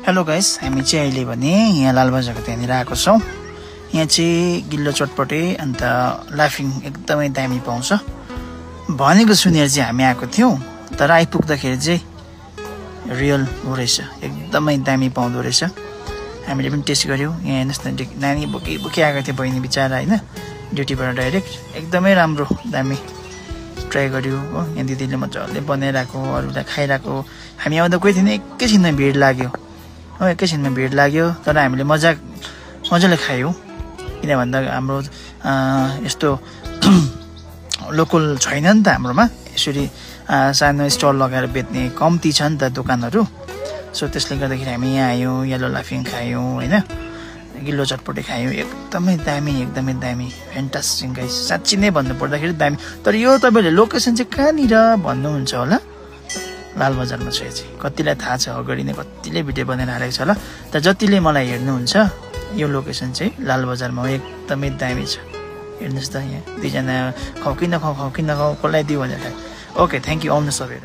Hello guys, हामी चाहिँ अहिले भने यहाँ लालबजारको त्यहाँनिर आएको छौँ। यहाँ चाहिँ गिल्लो चटपटे अन्त लाफिङ एकदमै दामी पाउँछ भनेको सुनेर चाहिँ हामी आएको थियौँ। तर आइपुग्दाखेरि चाहिँ रियल हो रहेछ, एकदमै दामी पाउँदो रहेछ। हामीले पनि टेस्ट गर्यौँ। यहाँ हेर्नुहोस् न, नानी बोकी आएको थियो बहिनी बिचरा होइन, ड्युटीबाट डाइरेक्ट। एकदमै राम्रो दामी ट्राई गर्यो हो। यहाँ दिदीले मजाले बनाइरहेको, अरूलाई खाइरहेको। हामी आउँदा कोही थिएन, एकैछिनमा भिड लाग्यो हो, एकैछिनमा भिड लाग्यो। तर हामीले मजाले खायौँ, किन भन्दा हाम्रो यस्तो लोकल छैन नि त हाम्रोमा। यसरी सानो स्टल लगाएर बेच्ने कम्ती छ नि त दोकानहरू। सो त्यसले गर्दाखेरि हामी यहाँ आयौँ, येलो लाफिङ खायौँ होइन, गिल्लो चटपटे खायौँ। एकदमै दामी फ्यान्टास्टिक गाइस, साँच्ची नै भन्नु पर्दाखेरि दामी। तर यो तपाईँहरूले लोकेसन चाहिँ कहाँनिर भन्नुहुन्छ होला? लालबजारमा छ। यो चाहिँ कतिलाई थाहा छ, अगाडि नै कतिले भिडियो बनाएर हालेको छ होला। तर जतिले मलाई हेर्नुहुन्छ, यो लोकेसन चाहिँ लालबजारमा हो, एकदमै दामी छ। हेर्नुहोस् त, यहाँ दुईजना खाऊ कि नखाऊ कसलाई दियो भनेर। ओके, थ्याङ्क यू, आउनुहोस् सबैहरू।